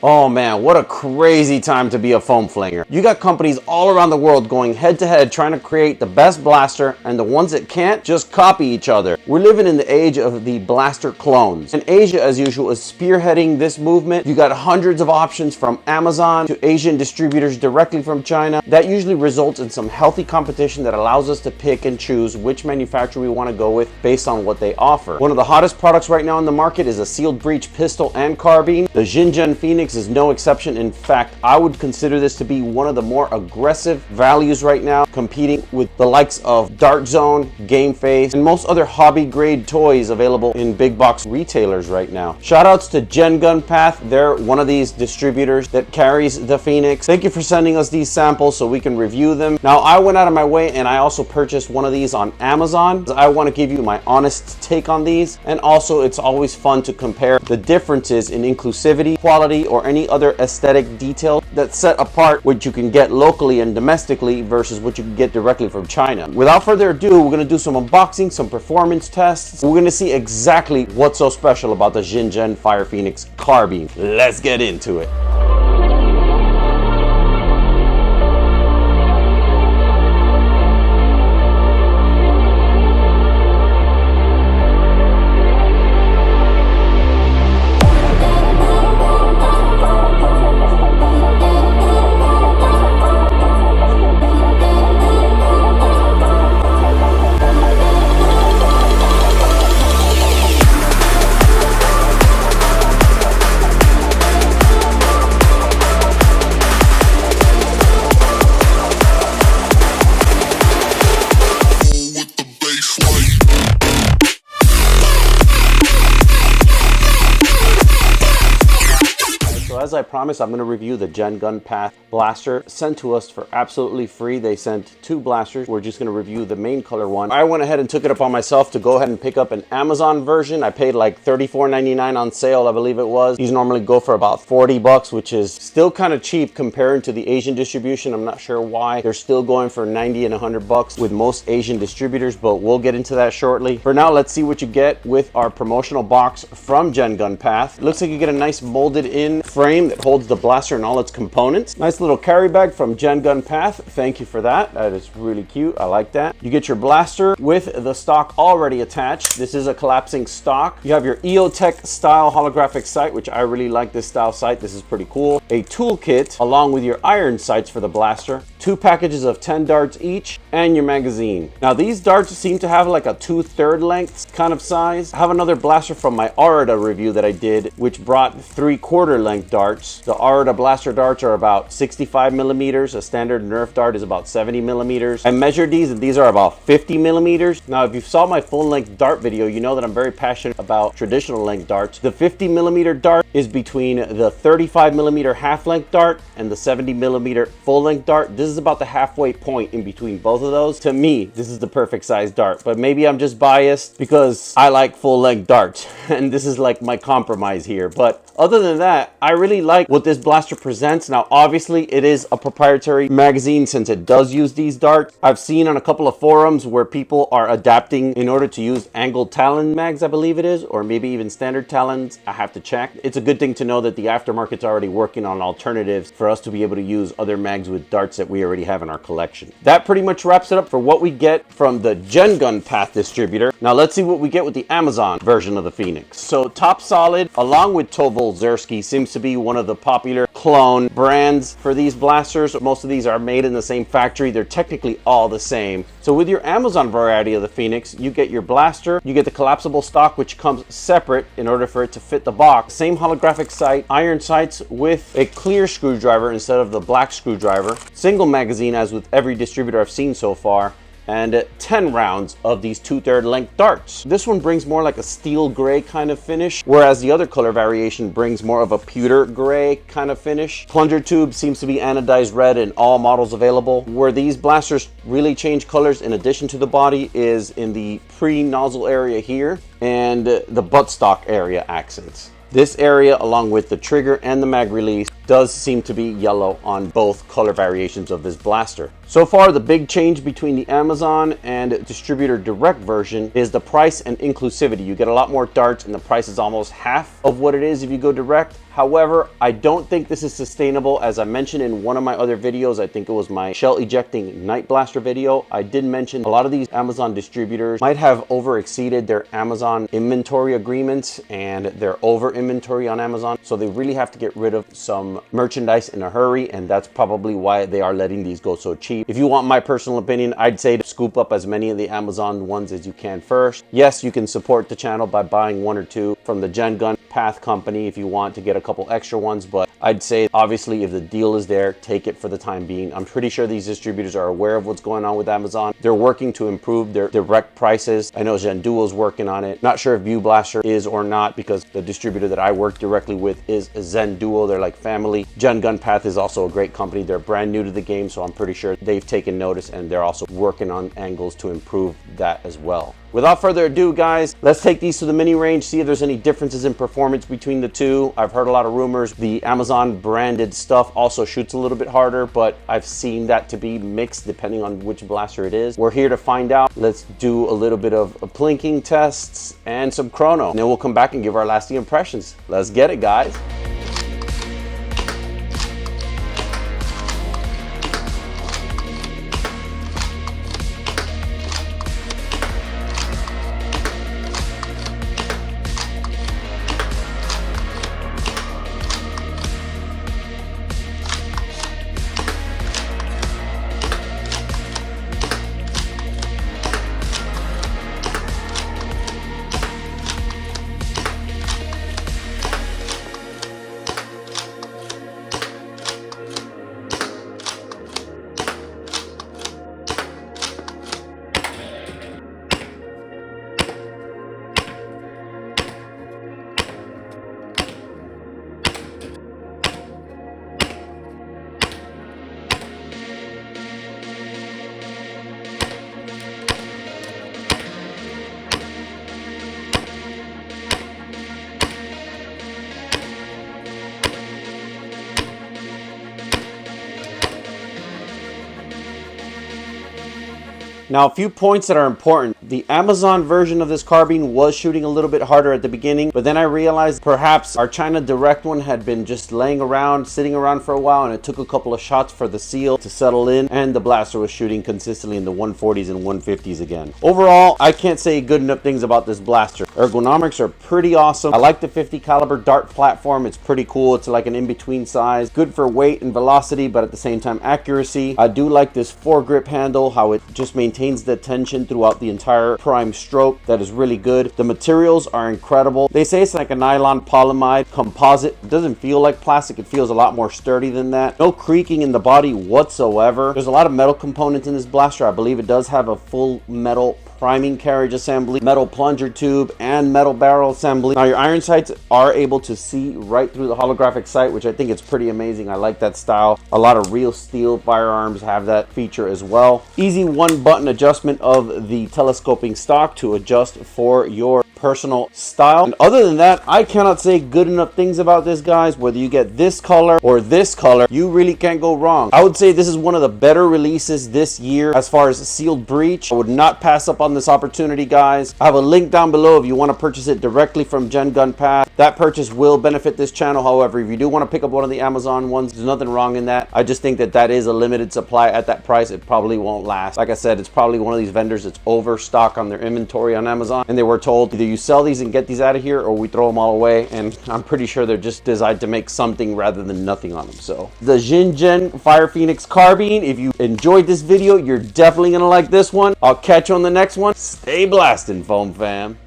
Oh man, what a crazy time to be a foam flinger. You got companies all around the world going head to head trying to create the best blaster, and the ones that can't just copy each other. We're living in the age of the blaster clones. And Asia, as usual, is spearheading this movement. You got hundreds of options from Amazon to Asian distributors directly from China. That usually results in some healthy competition that allows us to pick and choose which manufacturer we want to go with based on what they offer. One of the hottest products right now in the market is a sealed breech pistol and carbine. The Xing Phoenix is no exception. In fact, I would consider this to be one of the more aggressive values right now, competing with the likes of Dart Zone, Game Face, and most other hobby grade toys available in big box retailers right now. Shout outs to Gen Gun Path. They're one of these distributors that carries the Phoenix. Thank you for sending us these samples so we can review them. Now, I went out of my way and I also purchased one of these on Amazon. I want to give you my honest take on these, and also it's always fun to compare the differences in inclusivity, quality, or any other aesthetic detail that set apart what you can get locally and domestically versus what you can get directly from China. Without further ado, we're going to do some unboxing, some performance tests. We're going to see exactly what's so special about the Xing Fire Phoenix carbine. Let's get into it. As I promised, I'm going to review the Gen Gun Path blaster sent to us for absolutely free. They sent two blasters. We're just going to review the main color one. I went ahead and took it upon myself to go ahead and pick up an Amazon version. I paid like $34.99 on sale, I believe it was. These normally go for about 40 bucks, which is still kind of cheap compared to the Asian distribution. I'm not sure why they're still going for 90 and 100 bucks with most Asian distributors, but we'll get into that shortly. For now, let's see what you get with our promotional box from Gen Gun Path. It looks like you get a nice molded in frame that holds the blaster and all its components. Nice little carry bag from Gen Gun Path. Thank you for that. That is really cute. I like that. You get your blaster with the stock already attached. This is a collapsing stock. You have your EOTech style holographic sight, which I really like this style sight. This is pretty cool. A toolkit along with your iron sights for the blaster. 2 packages of 10 darts each, and your magazine. Now these darts seem to have like a 2/3 length kind of size. I have another blaster from my Arida review that I did, which brought 3/4 length darts. The Arida blaster darts are about 65 millimeters. A standard Nerf dart is about 70 millimeters. I measured these and these are about 50 millimeters. Now, if you saw my full length dart video, you know that I'm very passionate about traditional length darts. The 50 millimeter dart is between the 35 millimeter half length dart and the 70 millimeter full length dart. This is about the halfway point in between both of those. To me, this is the perfect size dart, but maybe I'm just biased because I like full length darts and this is like my compromise here. But other than that, I really like what this blaster presents. Now, obviously it is a proprietary magazine since it does use these darts. I've seen on a couple of forums where people are adapting in order to use angled talon mags, I believe it is, or maybe even standard talons. I have to check. It's a good thing to know that the aftermarket's already working on alternatives for us to be able to use other mags with darts that we already have in our collection. That pretty much wraps it up for what we get from the Gen Gun Path distributor. Now let's see what we get with the Amazon version of the Phoenix. So Top Solid, along with Tovol Zersky, seems to be one of the popular clone brands for these blasters. Most of these are made in the same factory. They're technically all the same. So with your Amazon variety of the Phoenix, you get your blaster, you get the collapsible stock, which comes separate in order for it to fit the box. Same holographic sight, iron sights with a clear screwdriver instead of the black screwdriver. Single magazine, as with every distributor I've seen so far, and 10 rounds of these 2/3 length darts. This one brings more like a steel gray kind of finish, whereas the other color variation brings more of a pewter gray kind of finish. Plunger tube seems to be anodized red in all models available. Where these blasters really change colors in addition to the body is in the pre-nozzle area here and the buttstock area accents. This area, along with the trigger and the mag release, does seem to be yellow on both color variations of this blaster. So far, the big change between the Amazon and distributor direct version is the price and inclusivity. You get a lot more darts and the price is almost half of what it is if you go direct. However, I don't think this is sustainable. As I mentioned in one of my other videos, I think it was my shell ejecting night blaster video, I did mention a lot of these Amazon distributors might have over exceeded their Amazon inventory agreements and their over inventory on Amazon. So they really have to get rid of some merchandise in a hurry, and that's probably why they are letting these go so cheap. If you want my personal opinion, I'd say to scoop up as many of the Amazon ones as you can first. Yes, you can support the channel by buying one or two from the Gen Gun Path company if you want to get a couple extra ones, but I'd say obviously if the deal is there, take it for the time being. I'm pretty sure these distributors are aware of what's going on with Amazon. They're working to improve their direct prices. I know Zen Duo is working on it. Not sure if View Blaster is or not, because the distributor that I work directly with is Zen Duo. They're like family. Gen Gun Path is also a great company. They're brand new to the game, so I'm pretty sure they've taken notice and they're also working on angles to improve that as well. Without further ado, guys, let's take these to the mini range, see if there's any differences in performance between the two. I've heard a lot of rumors. The Amazon branded stuff also shoots a little bit harder, but I've seen that to be mixed depending on which blaster it is. We're here to find out. Let's do a little bit of plinking tests and some chrono. And then we'll come back and give our lasting impressions. Let's get it, guys. Now, a few points that are important. The Amazon version of this carbine was shooting a little bit harder at the beginning, but then I realized perhaps our China Direct one had been just laying around, sitting around for a while, and it took a couple of shots for the seal to settle in, and the blaster was shooting consistently in the 140s and 150s again. Overall, I can't say good enough things about this blaster. Ergonomics are pretty awesome. I like the 50 caliber dart platform. It's pretty cool. It's like an in-between size. Good for weight and velocity, but at the same time accuracy. I do like this foregrip handle, how it just maintains the tension throughout the entire prime stroke. That is really good. The materials are incredible. They say it's like a nylon polyamide composite. It doesn't feel like plastic. It feels a lot more sturdy than that. No creaking in the body whatsoever. There's a lot of metal components in this blaster. I believe it does have a full metal priming carriage assembly, metal plunger tube, and metal barrel assembly. Now, your iron sights are able to see right through the holographic sight, which I think is pretty amazing. I like that style. A lot of real steel firearms have that feature as well. Easy one button adjustment of the telescoping stock to adjust for your personal style. And other than that, I cannot say good enough things about this, guys. Whether you get this color or this color, you really can't go wrong. I would say this is one of the better releases this year as far as sealed breech. I would not pass up on this opportunity, guys. I have a link down below if you want to purchase it directly from Gen Gun Path. That purchase will benefit this channel. However, if you do want to pick up one of the Amazon ones, there's nothing wrong in that. I just think that that is a limited supply at that price. It probably won't last. Like I said, it's probably one of these vendors that's overstock on their inventory on Amazon, and they were told either you sell these and get these out of here or we throw them all away, and I'm pretty sure they're just designed to make something rather than nothing on them. So the Xing Fire Phoenix carbine, if you enjoyed this video, you're definitely gonna like this one. I'll catch you on the next one. Stay blasting, foam fam.